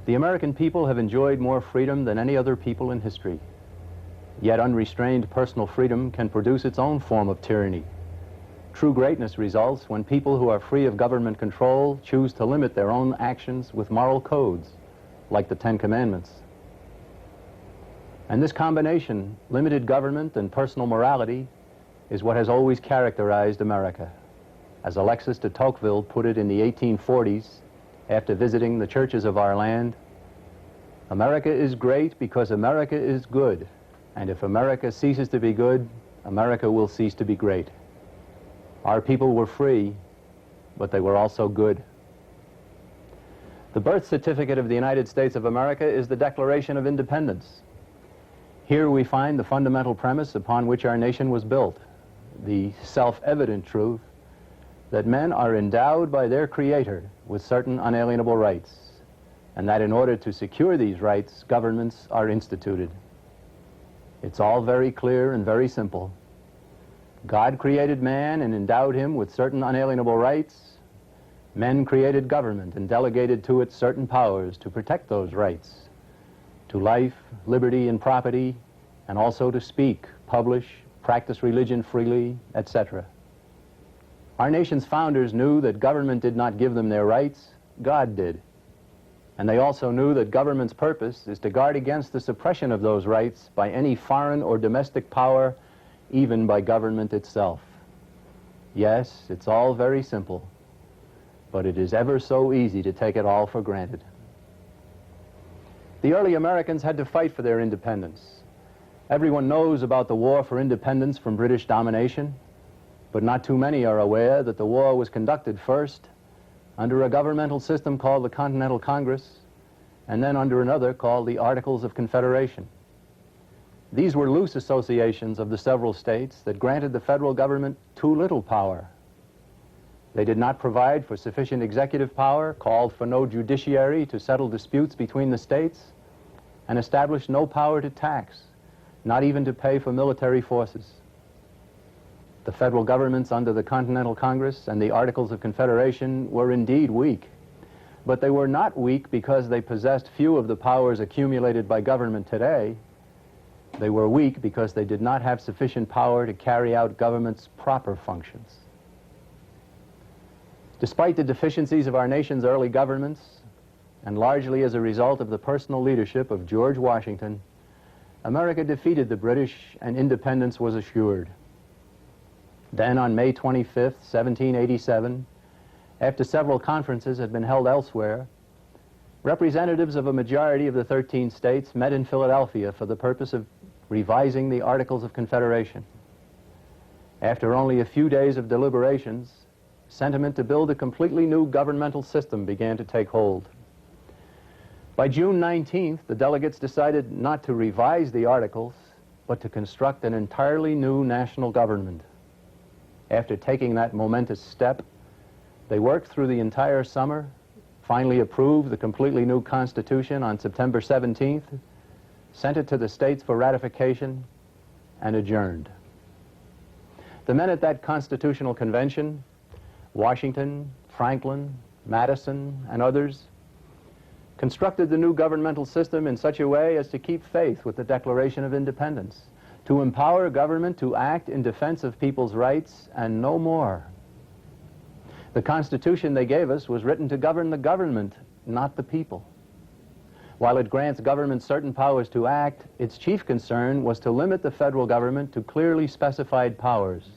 The American people have enjoyed more freedom than any other people in history. Yet unrestrained personal freedom can produce its own form of tyranny. True greatness results when people who are free of government control choose to limit their own actions with moral codes, like the Ten Commandments. And this combination, limited government and personal morality, is what has always characterized America. As Alexis de Tocqueville put it in the 1840s, after visiting the churches of our land, America is great because America is good, and if America ceases to be good, America will cease to be great. Our people were free, but they were also good. The birth certificate of the United States of America is the Declaration of Independence. Here we find the fundamental premise upon which our nation was built, the self-evident truth that men are endowed by their Creator with certain unalienable rights, and that in order to secure these rights, governments are instituted. It's all very clear and very simple. God created man and endowed him with certain unalienable rights. Men created government and delegated to it certain powers to protect those rights, to life, liberty, and property, and also to speak, publish, practice religion freely, etc. Our nation's founders knew that government did not give them their rights, God did. And they also knew that government's purpose is to guard against the suppression of those rights by any foreign or domestic power, even by government itself. Yes, it's all very simple, but it is ever so easy to take it all for granted. The early Americans had to fight for their independence. Everyone knows about the war for independence from British domination, but not too many are aware that the war was conducted first under a governmental system called the Continental Congress, and then under another called the Articles of Confederation. These were loose associations of the several states that granted the federal government too little power. They did not provide for sufficient executive power, called for no judiciary to settle disputes between the states, and established no power to tax, not even to pay for military forces. The federal governments under the Continental Congress and the Articles of Confederation were indeed weak, but they were not weak because they possessed few of the powers accumulated by government today. They were weak because they did not have sufficient power to carry out government's proper functions. Despite the deficiencies of our nation's early governments, and largely as a result of the personal leadership of George Washington, America defeated the British and independence was assured. Then on May 25th, 1787, after several conferences had been held elsewhere, representatives of a majority of the 13 states met in Philadelphia for the purpose of revising the Articles of Confederation. After only a few days of deliberations, sentiment to build a completely new governmental system began to take hold. By June 19th, the delegates decided not to revise the Articles, but to construct an entirely new national government. After taking that momentous step, they worked through the entire summer, finally approved the completely new Constitution on September 17th, sent it to the states for ratification, and adjourned. The men at that Constitutional Convention, Washington, Franklin, Madison, and others, constructed the new governmental system in such a way as to keep faith with the Declaration of Independence, to empower government to act in defense of people's rights and no more. The Constitution they gave us was written to govern the government, not the people. While it grants government certain powers to act, its chief concern was to limit the federal government to clearly specified powers,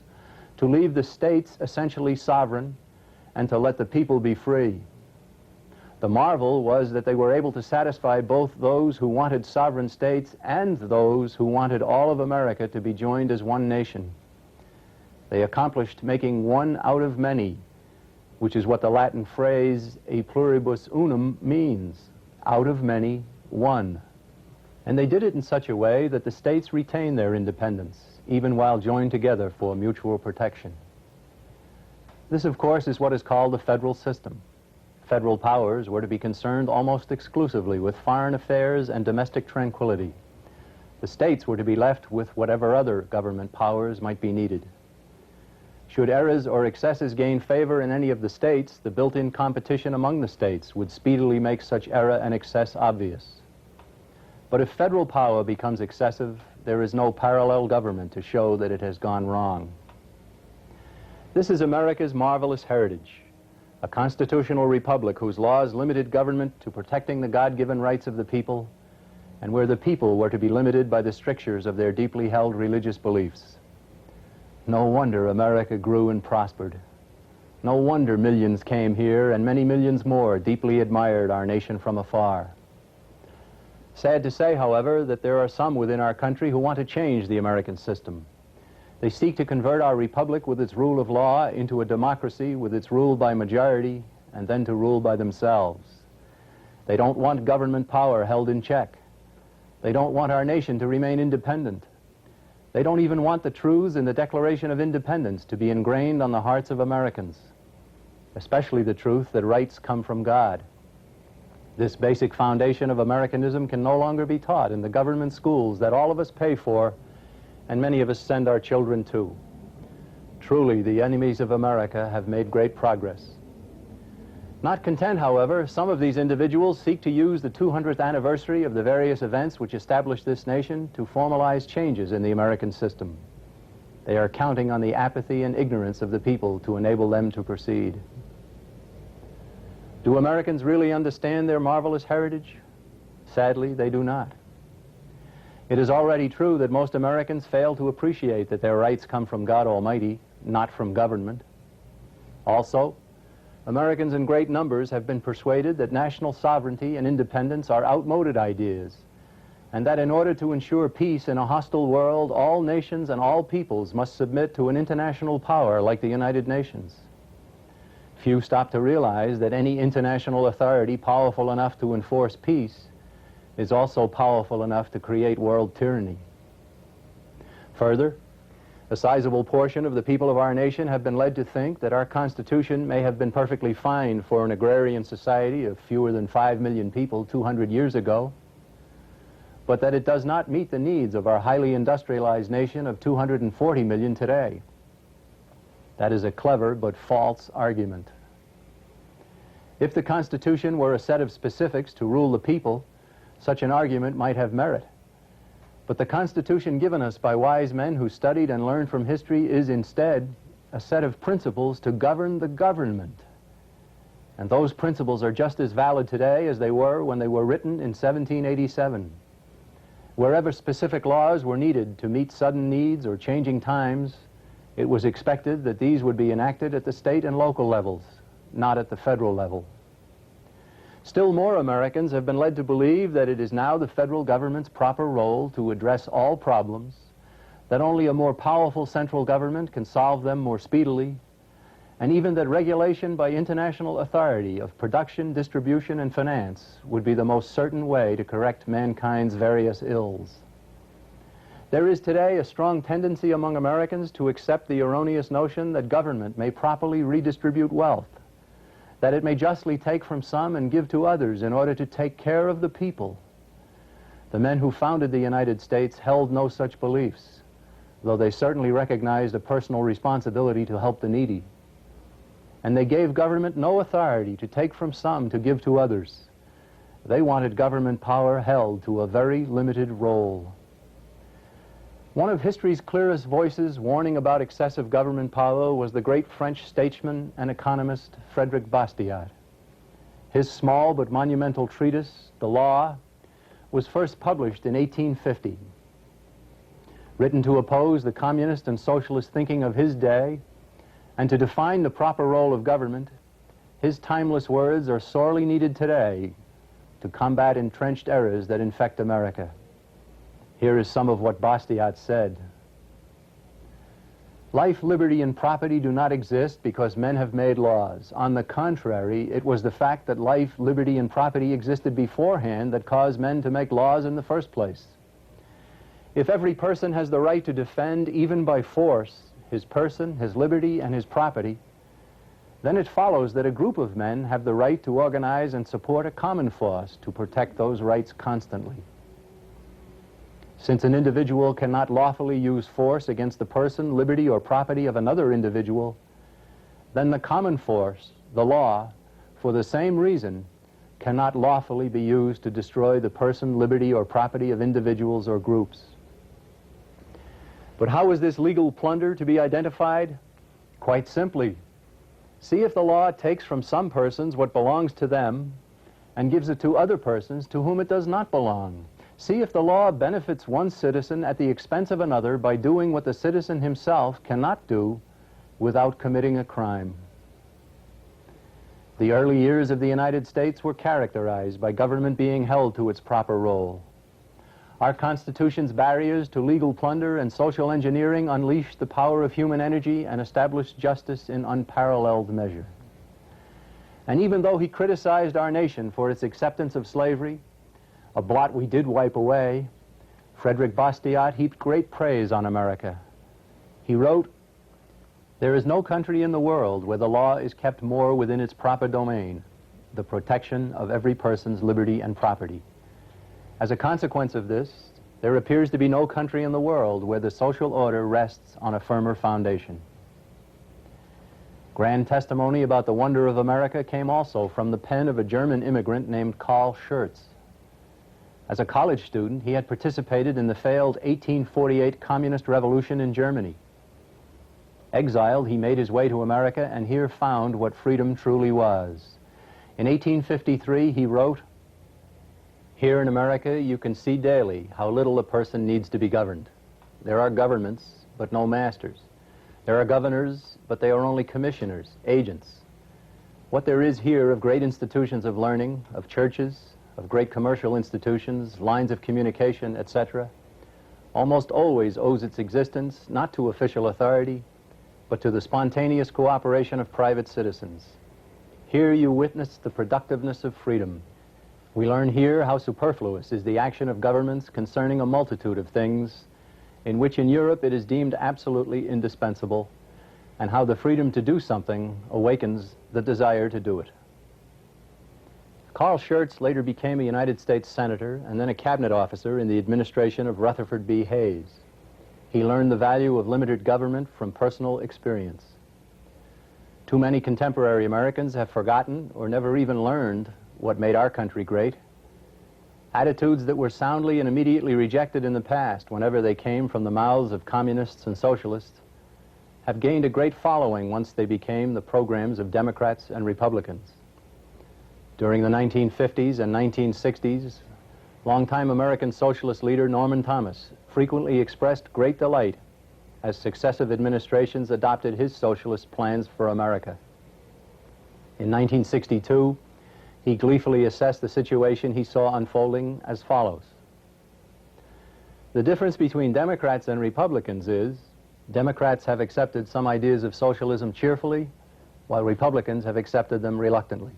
to leave the states essentially sovereign, and to let the people be free. The marvel was that they were able to satisfy both those who wanted sovereign states and those who wanted all of America to be joined as one nation. They accomplished making one out of many, which is what the Latin phrase e pluribus unum means, out of many, one. And they did it in such a way that the states retained their independence, even while joined together for mutual protection. This, of course, is what is called the federal system. Federal powers were to be concerned almost exclusively with foreign affairs and domestic tranquility. The states were to be left with whatever other government powers might be needed. Should errors or excesses gain favor in any of the states, the built-in competition among the states would speedily make such error and excess obvious. But if federal power becomes excessive, there is no parallel government to show that it has gone wrong. This is America's marvelous heritage, a constitutional republic whose laws limited government to protecting the God-given rights of the people, and where the people were to be limited by the strictures of their deeply held religious beliefs. No wonder America grew and prospered. No wonder millions came here, and many millions more deeply admired our nation from afar. Sad to say, however, that there are some within our country who want to change the American system. They seek to convert our republic with its rule of law into a democracy with its rule by majority and then to rule by themselves. They don't want government power held in check. They don't want our nation to remain independent. They don't even want the truths in the Declaration of Independence to be ingrained on the hearts of Americans, especially the truth that rights come from God. This basic foundation of Americanism can no longer be taught in the government schools that all of us pay for and many of us send our children to. Truly, the enemies of America have made great progress. Not content, however, some of these individuals seek to use the 200th anniversary of the various events which established this nation to formalize changes in the American system. They are counting on the apathy and ignorance of the people to enable them to proceed. Do Americans really understand their marvelous heritage? Sadly, they do not. It is already true that most Americans fail to appreciate that their rights come from God Almighty, not from government. Also, Americans in great numbers have been persuaded that national sovereignty and independence are outmoded ideas, and that in order to ensure peace in a hostile world, all nations and all peoples must submit to an international power like the United Nations. Few stop to realize that any international authority powerful enough to enforce peace is also powerful enough to create world tyranny. Further, a sizable portion of the people of our nation have been led to think that our Constitution may have been perfectly fine for an agrarian society of fewer than 5 million people 200 years ago, but that it does not meet the needs of our highly industrialized nation of 240 million today. That is a clever but false argument. If the Constitution were a set of specifics to rule the people, such an argument might have merit. But the Constitution given us by wise men who studied and learned from history is instead a set of principles to govern the government. And those principles are just as valid today as they were when they were written in 1787. Wherever specific laws were needed to meet sudden needs or changing times, it was expected that these would be enacted at the state and local levels, not at the federal level. Still more Americans have been led to believe that it is now the federal government's proper role to address all problems, that only a more powerful central government can solve them more speedily, and even that regulation by international authority of production, distribution, and finance would be the most certain way to correct mankind's various ills. There is today a strong tendency among Americans to accept the erroneous notion that government may properly redistribute wealth, that it may justly take from some and give to others in order to take care of the people. The men who founded the United States held no such beliefs, though they certainly recognized a personal responsibility to help the needy. And they gave government no authority to take from some to give to others. They wanted government power held to a very limited role. One of history's clearest voices warning about excessive government power was the great French statesman and economist Frédéric Bastiat. His small but monumental treatise, The Law, was first published in 1850. Written to oppose the communist and socialist thinking of his day and to define the proper role of government, his timeless words are sorely needed today to combat entrenched errors that infect America. Here is some of what Bastiat said. Life, liberty, and property do not exist because men have made laws. On the contrary, it was the fact that life, liberty, and property existed beforehand that caused men to make laws in the first place. If every person has the right to defend, even by force, his person, his liberty, and his property, then it follows that a group of men have the right to organize and support a common force to protect those rights constantly. Since an individual cannot lawfully use force against the person, liberty, or property of another individual, then the common force, the law, for the same reason, cannot lawfully be used to destroy the person, liberty, or property of individuals or groups. But how is this legal plunder to be identified? Quite simply, see if the law takes from some persons what belongs to them and gives it to other persons to whom it does not belong. See if the law benefits one citizen at the expense of another by doing what the citizen himself cannot do without committing a crime. The early years of the United States were characterized by government being held to its proper role. Our Constitution's barriers to legal plunder and social engineering unleashed the power of human energy and established justice in unparalleled measure. And even though he criticized our nation for its acceptance of slavery, a blot we did wipe away, Frederick Bastiat heaped great praise on America. He wrote, "There is no country in the world where the law is kept more within its proper domain, the protection of every person's liberty and property. As a consequence of this, there appears to be no country in the world where the social order rests on a firmer foundation." Grand testimony about the wonder of America came also from the pen of a German immigrant named Carl Schurz. As a college student, he had participated in the failed 1848 communist revolution in Germany. Exiled, he made his way to America and here found what freedom truly was. In 1853, he wrote, "Here in America, you can see daily how little a person needs to be governed. There are governments, but no masters. There are governors, but they are only commissioners, agents. What there is here of great institutions of learning, of churches, of great commercial institutions, lines of communication, etc., almost always owes its existence not to official authority, but to the spontaneous cooperation of private citizens. Here you witness the productiveness of freedom. We learn here how superfluous is the action of governments concerning a multitude of things in which in Europe it is deemed absolutely indispensable, and how the freedom to do something awakens the desire to do it." Carl Schurz later became a United States Senator and then a cabinet officer in the administration of Rutherford B. Hayes. He learned the value of limited government from personal experience. Too many contemporary Americans have forgotten or never even learned what made our country great. Attitudes that were soundly and immediately rejected in the past whenever they came from the mouths of communists and socialists have gained a great following once they became the programs of Democrats and Republicans. During the 1950s and 1960s, longtime American socialist leader Norman Thomas frequently expressed great delight as successive administrations adopted his socialist plans for America. In 1962, he gleefully assessed the situation he saw unfolding as follows. "The difference between Democrats and Republicans is, Democrats have accepted some ideas of socialism cheerfully, while Republicans have accepted them reluctantly.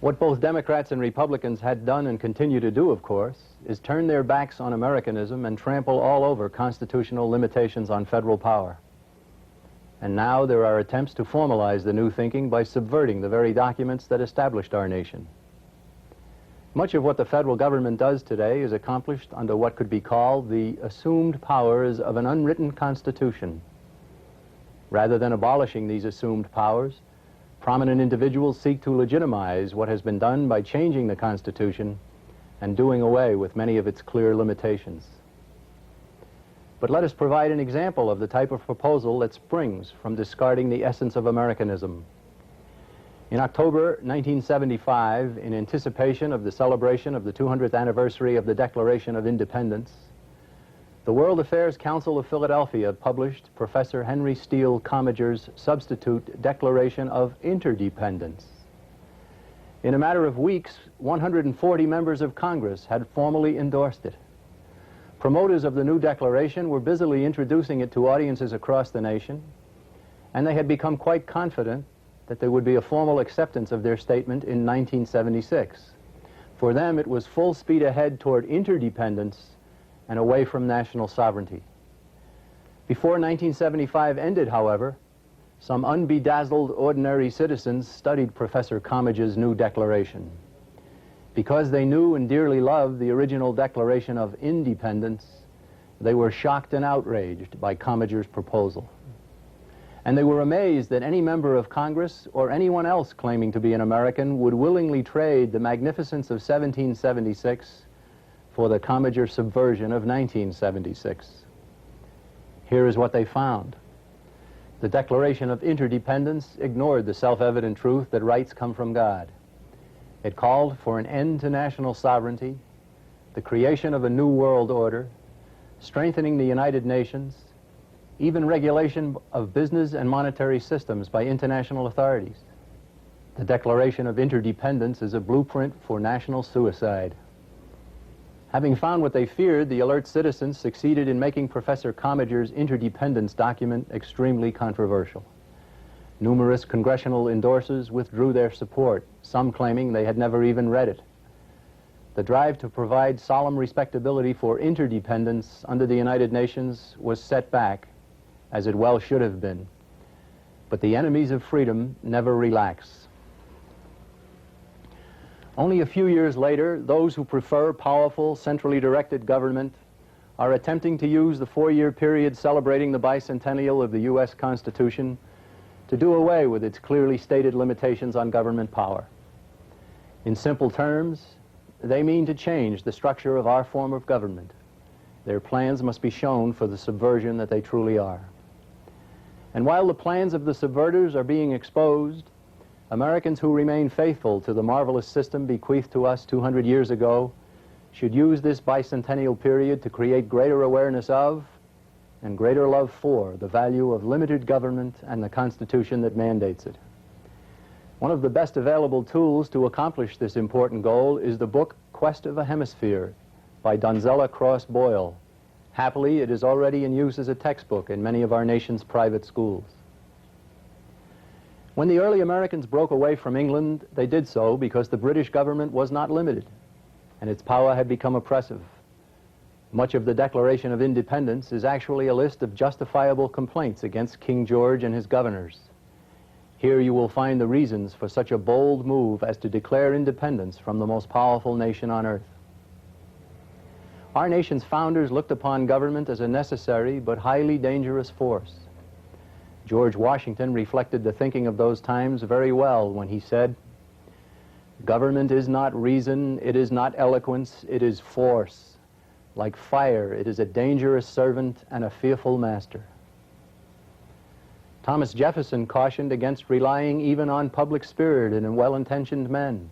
What both Democrats and Republicans had done and continue to do, of course, is turn their backs on Americanism and trample all over constitutional limitations on federal power. And now there are attempts to formalize the new thinking by subverting the very documents that established our nation. Much of what the federal government does today is accomplished under what could be called the assumed powers of an unwritten constitution. Rather than abolishing these assumed powers, prominent individuals seek to legitimize what has been done by changing the Constitution and doing away with many of its clear limitations. But let us provide an example of the type of proposal that springs from discarding the essence of Americanism. In October 1975, in anticipation of the celebration of the 200th anniversary of the Declaration of Independence, the World Affairs Council of Philadelphia published Professor Henry Steele Commager's substitute Declaration of Interdependence. In a matter of weeks, 140 members of Congress had formally endorsed it. Promoters of the new declaration were busily introducing it to audiences across the nation, and they had become quite confident that there would be a formal acceptance of their statement in 1976. For them, it was full speed ahead toward interdependence and away from national sovereignty. Before 1975 ended, however, some unbedazzled ordinary citizens studied Professor Commager's new declaration. Because they knew and dearly loved the original Declaration of Independence, they were shocked and outraged by Commager's proposal. And they were amazed that any member of Congress or anyone else claiming to be an American would willingly trade the magnificence of 1776 for the Commager subversion of 1976. Here is what they found. The Declaration of Interdependence ignored the self-evident truth that rights come from God. It called for an end to national sovereignty, the creation of a new world order, strengthening the United Nations, even regulation of business and monetary systems by international authorities. The Declaration of Interdependence is a blueprint for national suicide. Having found what they feared, the alert citizens succeeded in making Professor Commager's interdependence document extremely controversial. Numerous congressional endorsers withdrew their support, some claiming they had never even read it. The drive to provide solemn respectability for interdependence under the United Nations was set back, as it well should have been. But the enemies of freedom never relax. Only a few years later, those who prefer powerful, centrally directed government are attempting to use the 4-year period celebrating the bicentennial of the U.S. Constitution to do away with its clearly stated limitations on government power. In simple terms, they mean to change the structure of our form of government. Their plans must be shown for the subversion that they truly are. And while the plans of the subverters are being exposed, Americans who remain faithful to the marvelous system bequeathed to us 200 years ago should use this bicentennial period to create greater awareness of and greater love for the value of limited government and the Constitution that mandates it. One of the best available tools to accomplish this important goal is the book Quest of a Hemisphere by Donzella Cross Boyle. Happily, it is already in use as a textbook in many of our nation's private schools. When the early Americans broke away from England, they did so because the British government was not limited, and its power had become oppressive. Much of the Declaration of Independence is actually a list of justifiable complaints against King George and his governors. Here you will find the reasons for such a bold move as to declare independence from the most powerful nation on earth. Our nation's founders looked upon government as a necessary but highly dangerous force. George Washington reflected the thinking of those times very well when he said, "Government is not reason, it is not eloquence, it is force. Like fire, it is a dangerous servant and a fearful master." Thomas Jefferson cautioned against relying even on public spirit and well-intentioned men.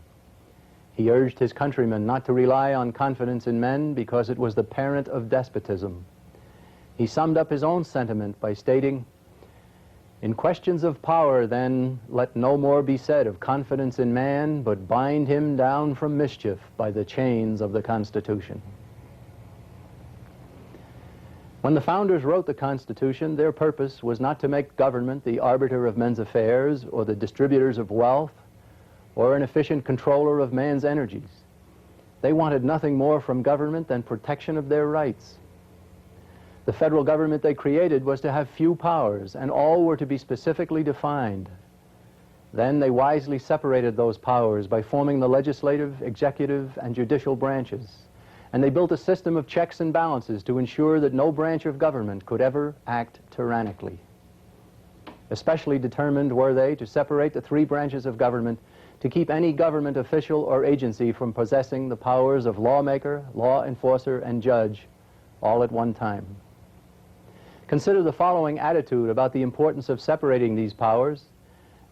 He urged his countrymen not to rely on confidence in men because it was the parent of despotism. He summed up his own sentiment by stating, "In questions of power, then, let no more be said of confidence in man, but bind him down from mischief by the chains of the Constitution." When the founders wrote the Constitution, their purpose was not to make government the arbiter of men's affairs or the distributors of wealth or an efficient controller of man's energies. They wanted nothing more from government than protection of their rights. The federal government they created was to have few powers, and all were to be specifically defined. Then they wisely separated those powers by forming the legislative, executive, and judicial branches. And they built a system of checks and balances to ensure that no branch of government could ever act tyrannically. Especially determined were they to separate the three branches of government to keep any government official or agency from possessing the powers of lawmaker, law enforcer, and judge all at one time. Consider the following attitude about the importance of separating these powers,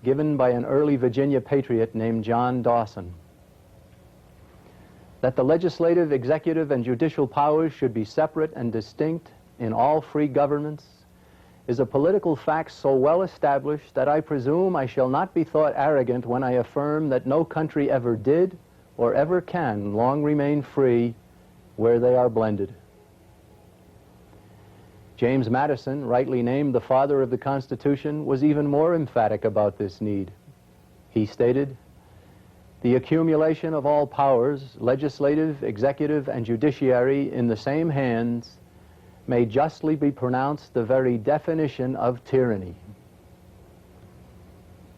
given by an early Virginia patriot named John Dawson. That the legislative, executive, and judicial powers should be separate and distinct in all free governments is a political fact so well established that I presume I shall not be thought arrogant when I affirm that no country ever did or ever can long remain free where they are blended. James Madison, rightly named the father of the Constitution, was even more emphatic about this need. He stated, "The accumulation of all powers, legislative, executive, and judiciary, in the same hands, may justly be pronounced the very definition of tyranny."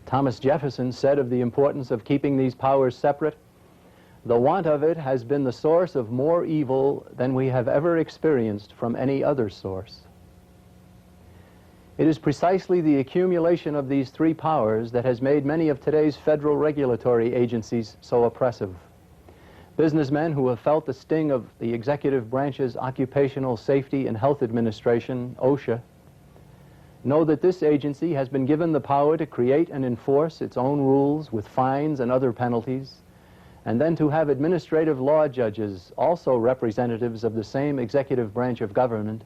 Thomas Jefferson said of the importance of keeping these powers separate, The want of it has been the source of more evil than we have ever experienced from any other source. It is precisely the accumulation of these three powers that has made many of today's federal regulatory agencies so oppressive. Businessmen who have felt the sting of the executive branch's Occupational Safety and Health Administration, OSHA, know that this agency has been given the power to create and enforce its own rules with fines and other penalties, and then to have administrative law judges, also representatives of the same executive branch of government,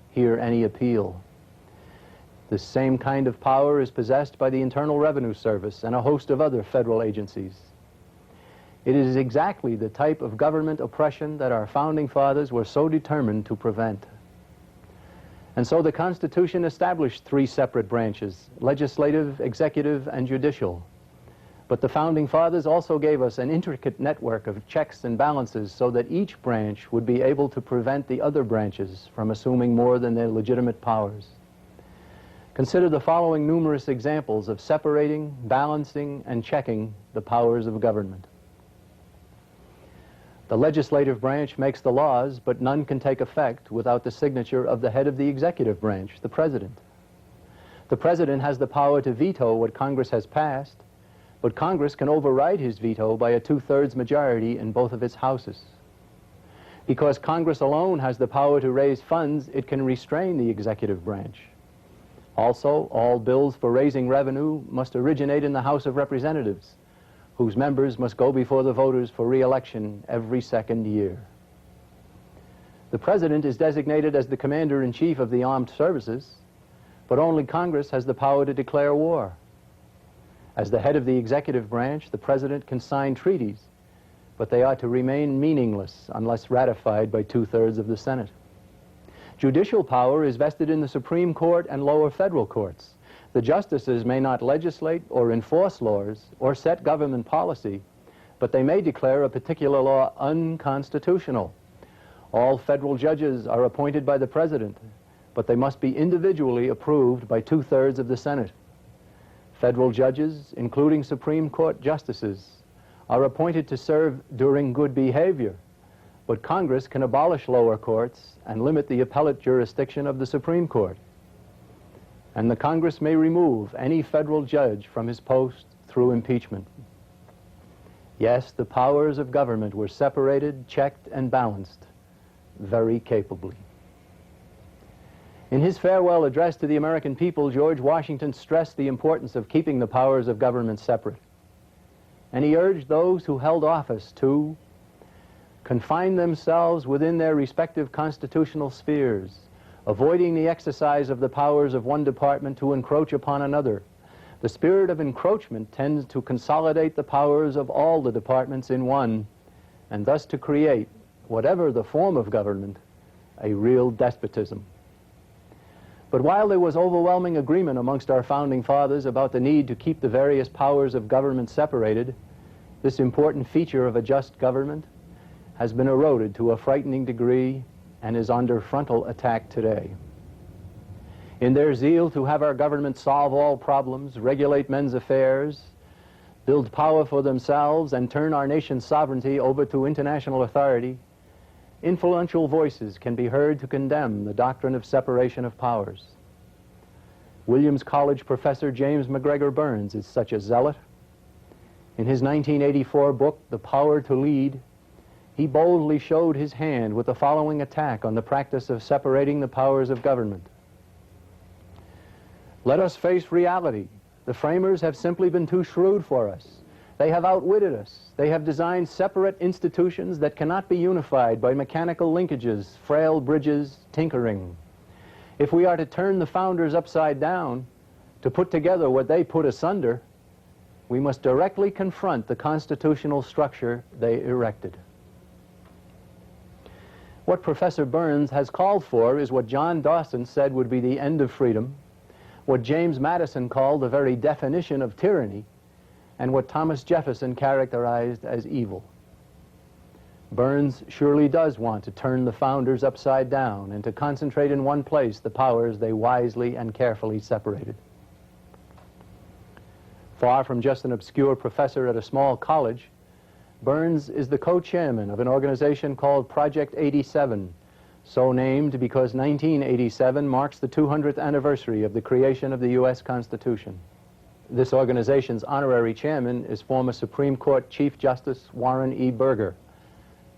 hear any appeal. This same kind of power is possessed by the Internal Revenue Service and a host of other federal agencies. It is exactly the type of government oppression that our founding fathers were so determined to prevent. And so the Constitution established three separate branches: legislative, executive, and judicial. But the founding fathers also gave us an intricate network of checks and balances so that each branch would be able to prevent the other branches from assuming more than their legitimate powers. Consider the following numerous examples of separating, balancing, and checking the powers of government. The legislative branch makes the laws, but none can take effect without the signature of the head of the executive branch, the President. The President has the power to veto what Congress has passed, but Congress can override his veto by a two-thirds majority in both of its houses. Because Congress alone has the power to raise funds, it can restrain the executive branch. Also, all bills for raising revenue must originate in the House of Representatives, whose members must go before the voters for re-election every second year. The President is designated as the Commander-in-Chief of the Armed Services, but only Congress has the power to declare war. As the head of the executive branch, the President can sign treaties, but they are to remain meaningless unless ratified by two-thirds of the Senate. Judicial power is vested in the Supreme Court and lower federal courts. The justices may not legislate or enforce laws or set government policy, but they may declare a particular law unconstitutional. All federal judges are appointed by the President, but they must be individually approved by two-thirds of the Senate. Federal judges, including Supreme Court justices, are appointed to serve during good behavior, but Congress can abolish lower courts and limit the appellate jurisdiction of the Supreme Court. And the Congress may remove any federal judge from his post through impeachment. Yes, the powers of government were separated, checked, and balanced very capably. In his farewell address to the American people, George Washington stressed the importance of keeping the powers of government separate. And he urged those who held office to confine themselves within their respective constitutional spheres, avoiding the exercise of the powers of one department to encroach upon another. The spirit of encroachment tends to consolidate the powers of all the departments in one, and thus to create, whatever the form of government, a real despotism. But while there was overwhelming agreement amongst our founding fathers about the need to keep the various powers of government separated, this important feature of a just government has been eroded to a frightening degree and is under frontal attack today. In their zeal to have our government solve all problems, regulate men's affairs, build power for themselves, and turn our nation's sovereignty over to international authority, influential voices can be heard to condemn the doctrine of separation of powers. Williams College professor James McGregor Burns is such a zealot. In his 1984 book, The Power to Lead, he boldly showed his hand with the following attack on the practice of separating the powers of government. Let us face reality. The framers have simply been too shrewd for us. They have outwitted us. They have designed separate institutions that cannot be unified by mechanical linkages, frail bridges, tinkering. If we are to turn the founders upside down, to put together what they put asunder, we must directly confront the constitutional structure they erected. What Professor Burns has called for is what John Dawson said would be the end of freedom, what James Madison called the very definition of tyranny, and what Thomas Jefferson characterized as evil. Burns surely does want to turn the founders upside down and to concentrate in one place the powers they wisely and carefully separated. Far from just an obscure professor at a small college, Burns is the co-chairman of an organization called Project 87, so named because 1987 marks the 200th anniversary of the creation of the U.S. Constitution. This organization's honorary chairman is former Supreme Court Chief Justice Warren E. Burger.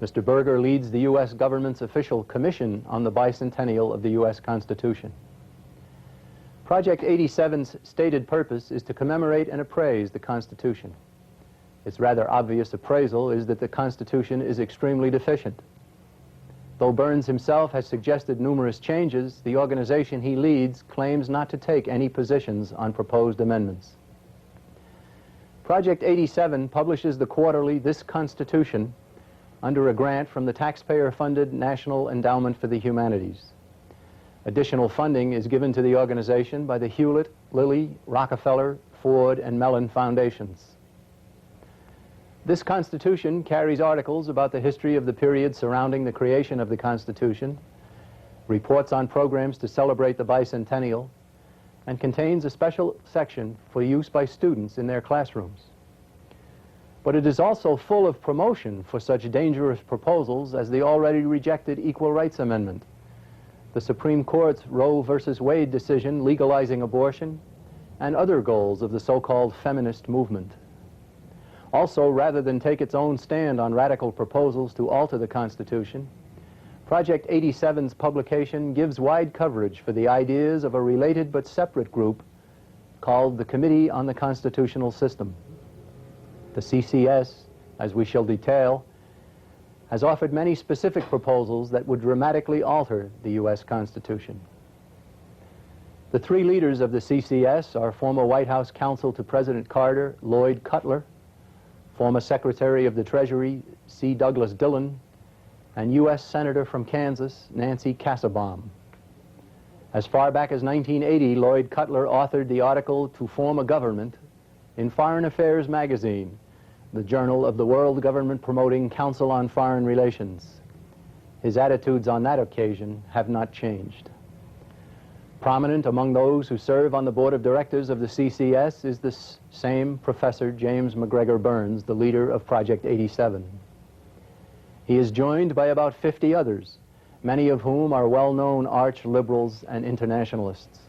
Mr. Burger leads the U.S. government's official commission on the bicentennial of the U.S. Constitution. Project 87's stated purpose is to commemorate and appraise the Constitution. Its rather obvious appraisal is that the Constitution is extremely deficient. Though Burns himself has suggested numerous changes, the organization he leads claims not to take any positions on proposed amendments. Project 87 publishes the quarterly This Constitution under a grant from the taxpayer-funded National Endowment for the Humanities. Additional funding is given to the organization by the Hewlett, Lilly, Rockefeller, Ford, and Mellon Foundations. This Constitution carries articles about the history of the period surrounding the creation of the Constitution, reports on programs to celebrate the bicentennial, and contains a special section for use by students in their classrooms. But it is also full of promotion for such dangerous proposals as the already rejected Equal Rights Amendment, the Supreme Court's Roe versus Wade decision legalizing abortion, and other goals of the so-called feminist movement. Also, rather than take its own stand on radical proposals to alter the Constitution, Project 87's publication gives wide coverage for the ideas of a related but separate group called the Committee on the Constitutional System. The CCS, as we shall detail, has offered many specific proposals that would dramatically alter the U.S. Constitution. The three leaders of the CCS are former White House counsel to President Carter, Lloyd Cutler, former Secretary of the Treasury, C. Douglas Dillon, and U.S. Senator from Kansas, Nancy Kassebaum. As far back as 1980, Lloyd Cutler authored the article To Form a Government in Foreign Affairs magazine, the journal of the world government promoting Council on Foreign Relations. His attitudes on that occasion have not changed. Prominent among those who serve on the board of directors of the CCS is this same Professor James MacGregor Burns, the leader of Project 87. He is joined by about 50 others, many of whom are well-known arch-liberals and internationalists.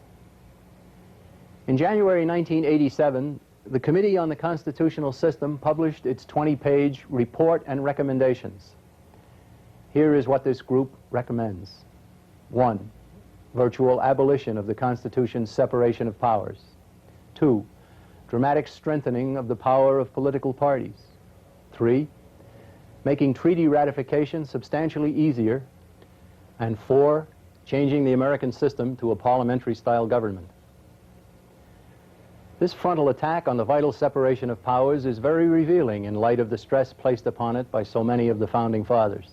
In January 1987, the Committee on the Constitutional System published its 20-page report and recommendations. Here is what this group recommends. 1. Virtual abolition of the Constitution's separation of powers. 2. Dramatic strengthening of the power of political parties. 3. Making treaty ratification substantially easier. And 4. Changing the American system to a parliamentary-style government. This frontal attack on the vital separation of powers is very revealing in light of the stress placed upon it by so many of the Founding Fathers.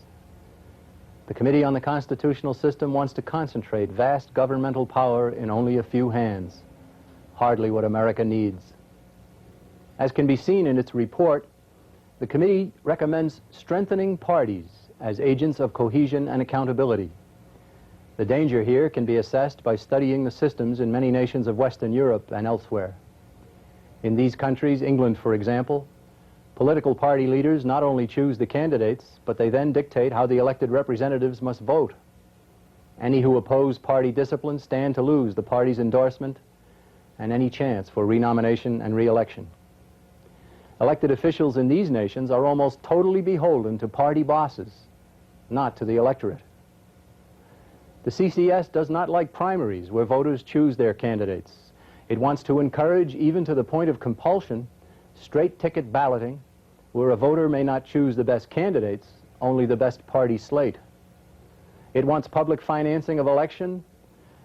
The Committee on the Constitutional System wants to concentrate vast governmental power in only a few hands, hardly what America needs. As can be seen in its report, the committee recommends strengthening parties as agents of cohesion and accountability. The danger here can be assessed by studying the systems in many nations of Western Europe and elsewhere. In these countries, England for example, political party leaders not only choose the candidates, but they then dictate how the elected representatives must vote. Any who oppose party discipline stand to lose the party's endorsement and any chance for renomination and re-election. Elected officials in these nations are almost totally beholden to party bosses, not to the electorate. The CCS does not like primaries where voters choose their candidates. It wants to encourage, even to the point of compulsion, straight ticket balloting where a voter may not choose the best candidates, only the best party slate. It wants public financing of election,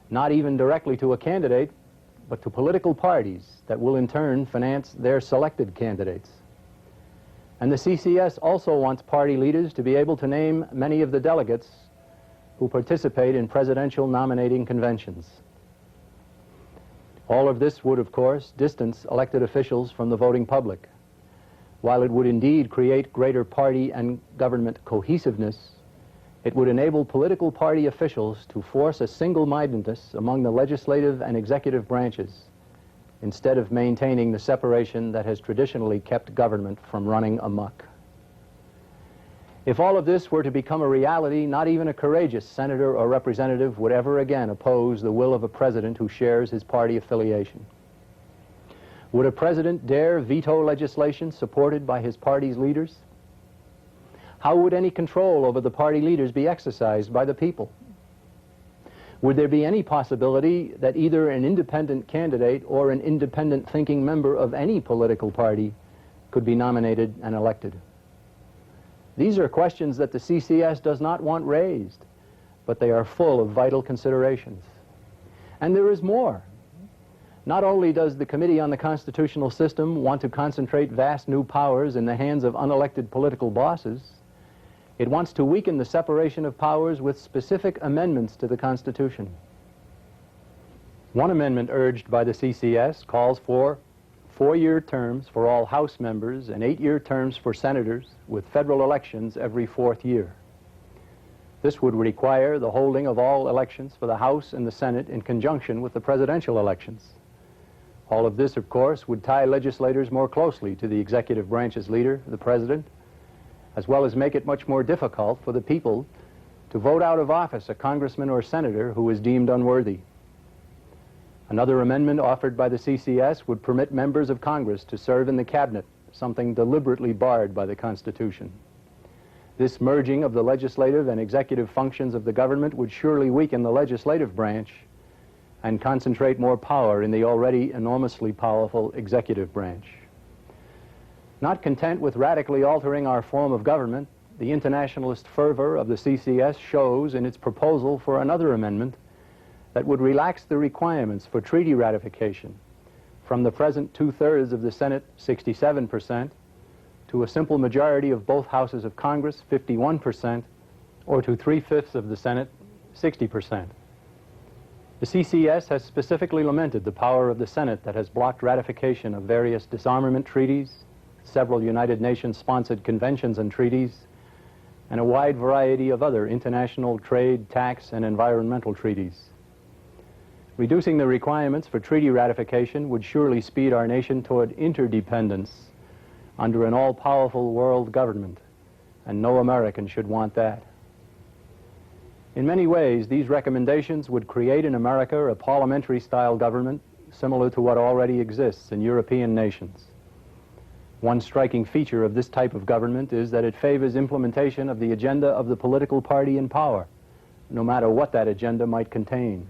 not even directly to a candidate, but to political parties that will in turn finance their selected candidates. And the CCS also wants party leaders to be able to name many of the delegates who participate in presidential nominating conventions. All of this would, of course, distance elected officials from the voting public. While it would indeed create greater party and government cohesiveness, it would enable political party officials to force a single-mindedness among the legislative and executive branches instead of maintaining the separation that has traditionally kept government from running amok. If all of this were to become a reality, not even a courageous senator or representative would ever again oppose the will of a president who shares his party affiliation. Would a president dare veto legislation supported by his party's leaders? How would any control over the party leaders be exercised by the people? Would there be any possibility that either an independent candidate or an independent thinking member of any political party could be nominated and elected? These are questions that the CCS does not want raised, but they are full of vital considerations. And there is more. Not only does the Committee on the Constitutional System want to concentrate vast new powers in the hands of unelected political bosses, it wants to weaken the separation of powers with specific amendments to the Constitution. One amendment urged by the CCS calls for 4-year terms for all House members and 8-year terms for senators, with federal elections every 4th year. This would require the holding of all elections for the House and the Senate in conjunction with the presidential elections. All of this, of course, would tie legislators more closely to the executive branch's leader, the president, as well as make it much more difficult for the people to vote out of office a congressman or senator who is deemed unworthy. Another amendment offered by the CCS would permit members of Congress to serve in the cabinet, something deliberately barred by the Constitution. This merging of the legislative and executive functions of the government would surely weaken the legislative branch and concentrate more power in the already enormously powerful executive branch. Not content with radically altering our form of government, the internationalist fervor of the CCS shows in its proposal for another amendment that would relax the requirements for treaty ratification from the present 2/3 of the Senate, 67%, to a simple majority of both houses of Congress, 51%, or to 3/5 of the Senate, 60%. The CCS has specifically lamented the power of the Senate that has blocked ratification of various disarmament treaties, several United Nations-sponsored conventions and treaties, and a wide variety of other international trade, tax, and environmental treaties. Reducing the requirements for treaty ratification would surely speed our nation toward interdependence under an all-powerful world government, and no American should want that. In many ways, these recommendations would create in America a parliamentary-style government similar to what already exists in European nations. One striking feature of this type of government is that it favors implementation of the agenda of the political party in power, no matter what that agenda might contain.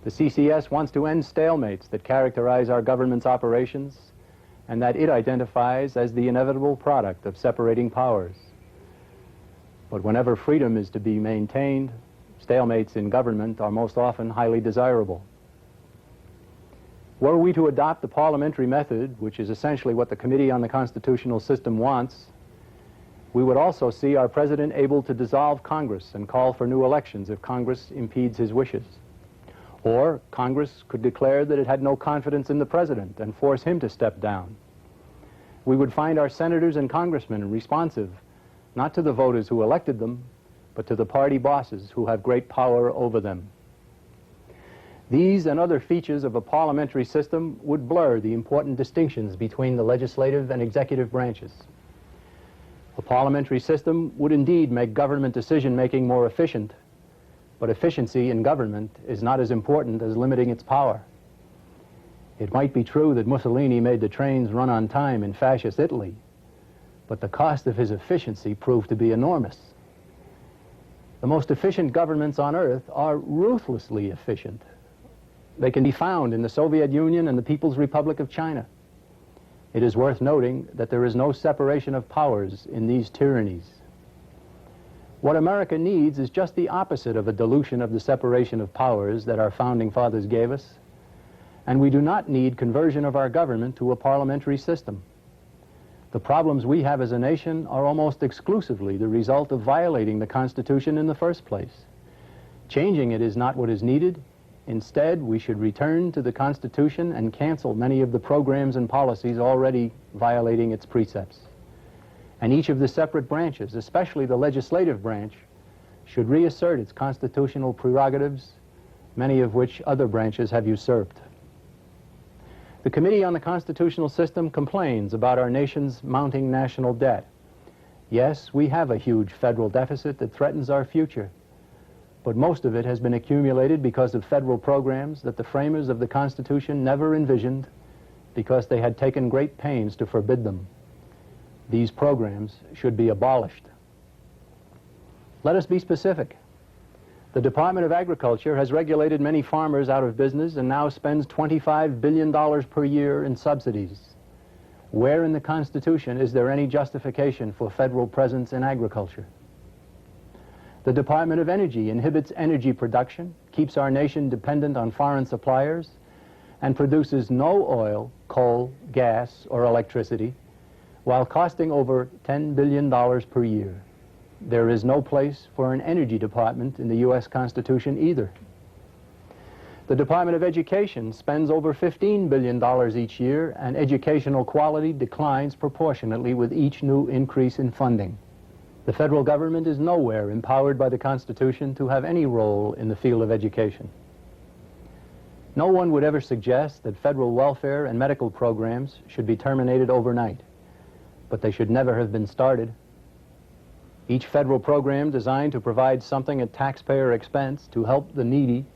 The CCS wants to end stalemates that characterize our government's operations and that it identifies as the inevitable product of separating powers. But whenever freedom is to be maintained, stalemates in government are most often highly desirable. Were we to adopt the parliamentary method, which is essentially what the Committee on the Constitutional System wants, we would also see our president able to dissolve Congress and call for new elections if Congress impedes his wishes. Or Congress could declare that it had no confidence in the president and force him to step down. We would find our senators and congressmen responsive, not to the voters who elected them, but to the party bosses who have great power over them. These and other features of a parliamentary system would blur the important distinctions between the legislative and executive branches. A parliamentary system would indeed make government decision-making more efficient, but efficiency in government is not as important as limiting its power. It might be true that Mussolini made the trains run on time in fascist Italy, but the cost of his efficiency proved to be enormous. The most efficient governments on earth are ruthlessly efficient. They can be found in the Soviet Union and the People's Republic of China. It is worth noting that there is no separation of powers in these tyrannies. What America needs is just the opposite of a dilution of the separation of powers that our founding fathers gave us, and we do not need conversion of our government to a parliamentary system. The problems we have as a nation are almost exclusively the result of violating the Constitution in the first place. Changing it is not what is needed. Instead, we should return to the Constitution and cancel many of the programs and policies already violating its precepts. And each of the separate branches, especially the legislative branch, should reassert its constitutional prerogatives, many of which other branches have usurped. The Committee on the Constitutional System complains about our nation's mounting national debt. Yes, we have a huge federal deficit that threatens our future, but most of it has been accumulated because of federal programs that the framers of the Constitution never envisioned because they had taken great pains to forbid them. These programs should be abolished. Let us be specific. The Department of Agriculture has regulated many farmers out of business and now spends $25 billion per year in subsidies. Where in the Constitution is there any justification for federal presence in agriculture? The Department of Energy inhibits energy production, keeps our nation dependent on foreign suppliers, and produces no oil, coal, gas, or electricity, while costing over $10 billion per year. There is no place for an energy department in the U.S. Constitution either. The Department of Education spends over $15 billion each year, and educational quality declines proportionately with each new increase in funding. The federal government is nowhere empowered by the Constitution to have any role in the field of education. No one would ever suggest that federal welfare and medical programs should be terminated overnight, but they should never have been started. Each federal program designed to provide something at taxpayer expense to help the needy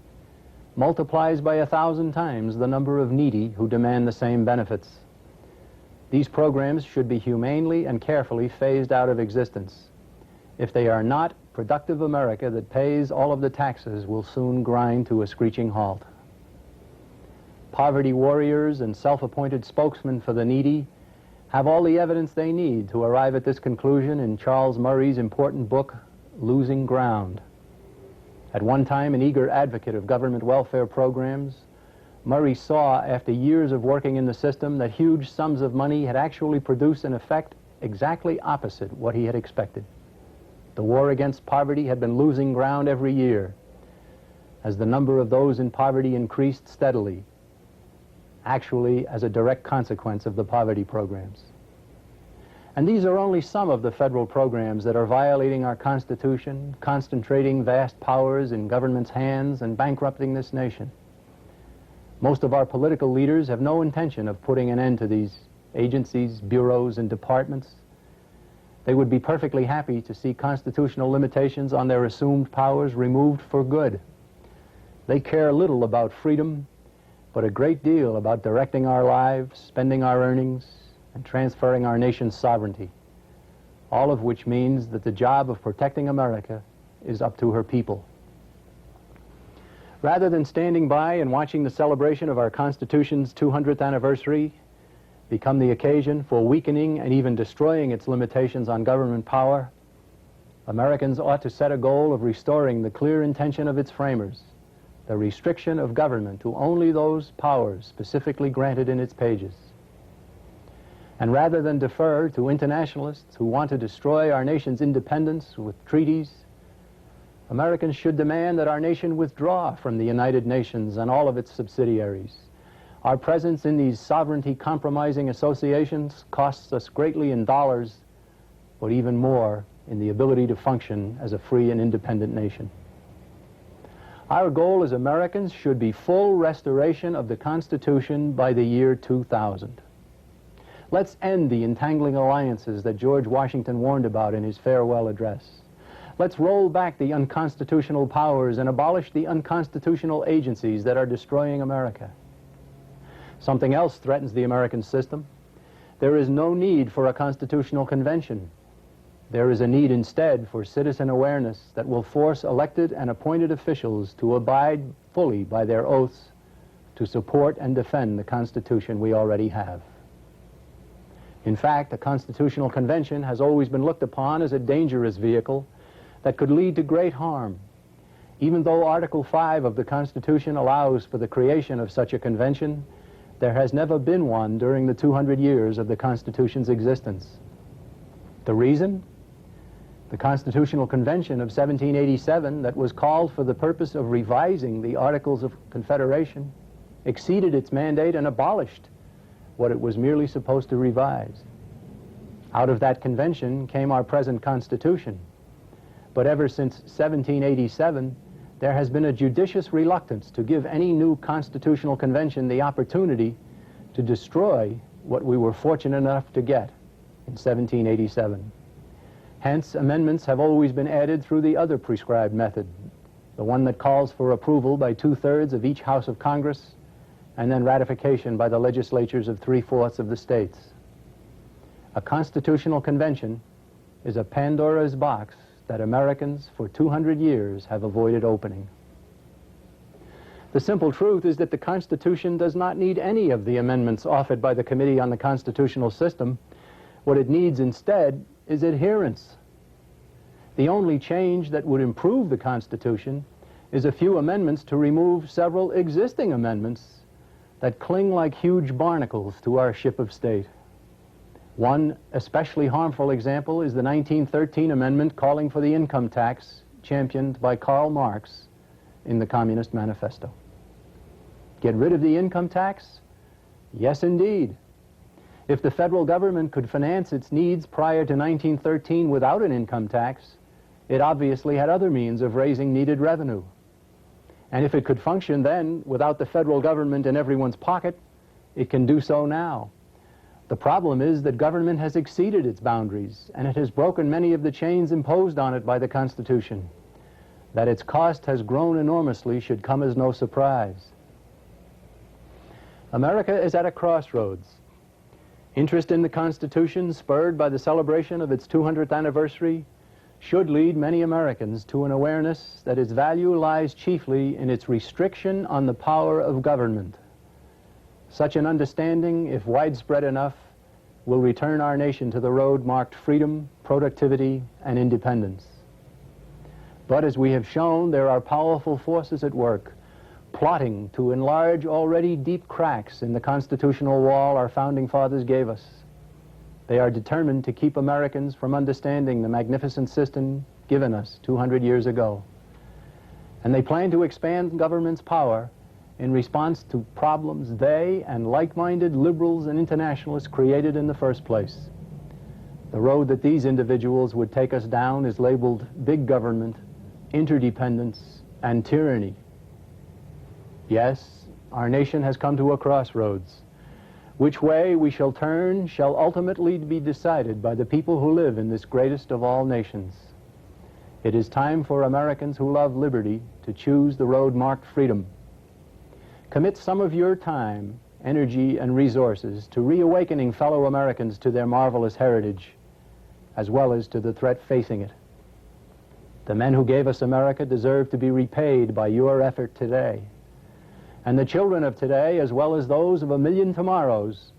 multiplies by 1,000 times the number of needy who demand the same benefits. These programs should be humanely and carefully phased out of existence. If they are not, productive America that pays all of the taxes will soon grind to a screeching halt. Poverty warriors and self-appointed spokesmen for the needy have all the evidence they need to arrive at this conclusion in Charles Murray's important book, Losing Ground. At one time an eager advocate of government welfare programs, Murray saw, after years of working in the system, that huge sums of money had actually produced an effect exactly opposite what he had expected. The war against poverty had been losing ground every year as the number of those in poverty increased steadily, actually as a direct consequence of the poverty programs. And these are only some of the federal programs that are violating our Constitution, concentrating vast powers in government's hands, and bankrupting this nation. Most of our political leaders have no intention of putting an end to these agencies, bureaus, and departments. They would be perfectly happy to see constitutional limitations on their assumed powers removed for good. They care little about freedom, but a great deal about directing our lives, spending our earnings, and transferring our nation's sovereignty, all of which means that the job of protecting America is up to her people. Rather than standing by and watching the celebration of our Constitution's 200th anniversary become the occasion for weakening and even destroying its limitations on government power, Americans ought to set a goal of restoring the clear intention of its framers, the restriction of government to only those powers specifically granted in its pages. And rather than defer to internationalists who want to destroy our nation's independence with treaties, Americans should demand that our nation withdraw from the United Nations and all of its subsidiaries. Our presence in these sovereignty-compromising associations costs us greatly in dollars, but even more in the ability to function as a free and independent nation. Our goal as Americans should be full restoration of the Constitution by the year 2000. Let's end the entangling alliances that George Washington warned about in his farewell address. Let's roll back the unconstitutional powers and abolish the unconstitutional agencies that are destroying America. Something else threatens the American system. There is no need for a constitutional convention. There is a need instead for citizen awareness that will force elected and appointed officials to abide fully by their oaths to support and defend the Constitution we already have. In fact, a constitutional convention has always been looked upon as a dangerous vehicle that could lead to great harm. Even though Article 5 of the Constitution allows for the creation of such a convention, there has never been one during the 200 years of the Constitution's existence. The reason? The Constitutional Convention of 1787, that was called for the purpose of revising the Articles of Confederation, exceeded its mandate and abolished what it was merely supposed to revise. Out of that convention came our present Constitution. But ever since 1787, there has been a judicious reluctance to give any new constitutional convention the opportunity to destroy what we were fortunate enough to get in 1787. Hence, amendments have always been added through the other prescribed method, the one that calls for approval by 2/3 of each House of Congress and then ratification by the legislatures of 3/4 of the states. A constitutional convention is a Pandora's box that Americans for 200 years have avoided opening. The simple truth is that the Constitution does not need any of the amendments offered by the Committee on the Constitutional System. What it needs instead is adherence. The only change that would improve the Constitution is a few amendments to remove several existing amendments that cling like huge barnacles to our ship of state. One especially harmful example is the 1913 amendment calling for the income tax championed by Karl Marx in the Communist Manifesto. Get rid of the income tax? Yes, indeed. If the federal government could finance its needs prior to 1913 without an income tax, it obviously had other means of raising needed revenue. And if it could function then without the federal government in everyone's pocket, it can do so now. The problem is that government has exceeded its boundaries, and it has broken many of the chains imposed on it by the Constitution. That its cost has grown enormously should come as no surprise. America is at a crossroads. Interest in the Constitution, spurred by the celebration of its 200th anniversary, should lead many Americans to an awareness that its value lies chiefly in its restriction on the power of government. Such an understanding, if widespread enough, will return our nation to the road marked freedom, productivity, and independence. But as we have shown, there are powerful forces at work, plotting to enlarge already deep cracks in the constitutional wall our founding fathers gave us. They are determined to keep Americans from understanding the magnificent system given us 200 years ago. And they plan to expand government's power in response to problems they and like-minded liberals and internationalists created in the first place. The road that these individuals would take us down is labeled big government, interdependence, and tyranny. Yes, our nation has come to a crossroads. Which way we shall turn shall ultimately be decided by the people who live in this greatest of all nations. It is time for Americans who love liberty to choose the road marked freedom. Commit some of your time, energy, and resources to reawakening fellow Americans to their marvelous heritage, as well as to the threat facing it. The men who gave us America deserve to be repaid by your effort today. And the children of today, as well as those of a million tomorrows,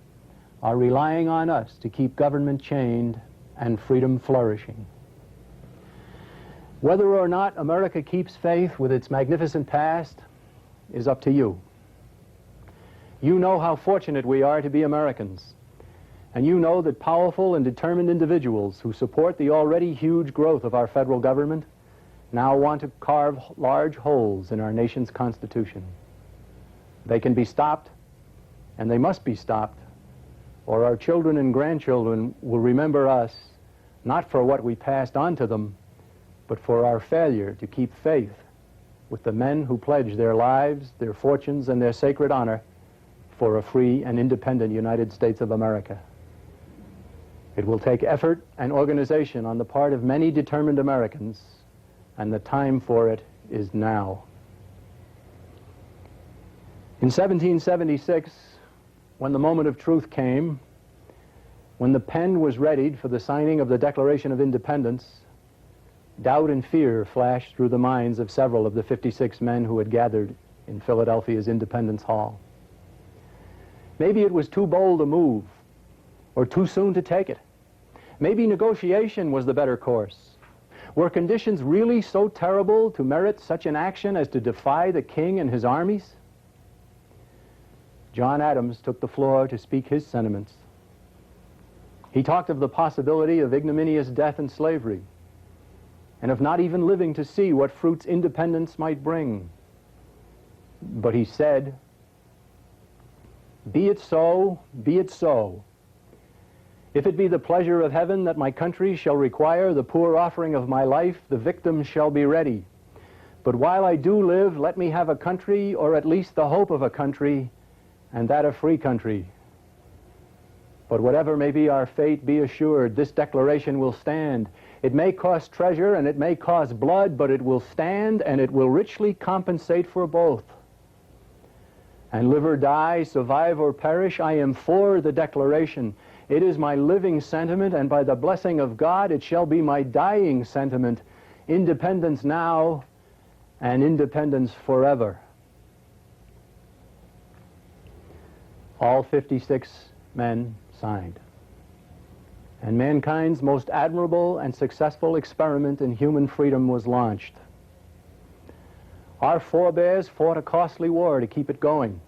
are relying on us to keep government chained and freedom flourishing. Whether or not America keeps faith with its magnificent past is up to you. You know how fortunate we are to be Americans, and you know that powerful and determined individuals who support the already huge growth of our federal government now want to carve large holes in our nation's Constitution. They can be stopped, and they must be stopped, or our children and grandchildren will remember us not for what we passed on to them, but for our failure to keep faith with the men who pledged their lives, their fortunes, and their sacred honor for a free and independent United States of America. It will take effort and organization on the part of many determined Americans, and the time for it is now. In 1776, when the moment of truth came, when the pen was readied for the signing of the Declaration of Independence, doubt and fear flashed through the minds of several of the 56 men who had gathered in Philadelphia's Independence Hall. Maybe it was too bold a move, or too soon to take it. Maybe negotiation was the better course. Were conditions really so terrible to merit such an action as to defy the king and his armies? John Adams took the floor to speak his sentiments. He talked of the possibility of ignominious death and slavery, and of not even living to see what fruits independence might bring. But he said, "Be it so, be it so. If it be the pleasure of heaven that my country shall require the poor offering of my life, the victim shall be ready. But while I do live, let me have a country, or at least the hope of a country, and that a free country." But whatever may be our fate, be assured this declaration will stand. It may cost treasure and it may cost blood, but it will stand and it will richly compensate for both. And live or die, survive or perish, I am for the declaration. It is my living sentiment, and by the blessing of God, it shall be my dying sentiment. Independence now and independence forever. All 56 men signed. And mankind's most admirable and successful experiment in human freedom was launched. Our forebears fought a costly war to keep it going.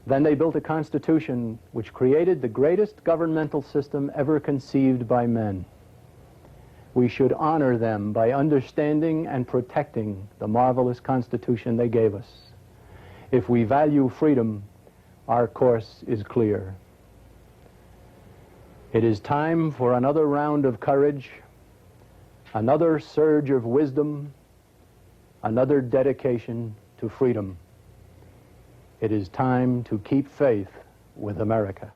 Then they built a constitution which created the greatest governmental system ever conceived by men. We should honor them by understanding and protecting the marvelous constitution they gave us. If we value freedom, our course is clear. It is time for another round of courage, another surge of wisdom, another dedication to freedom. It is time to keep faith with America.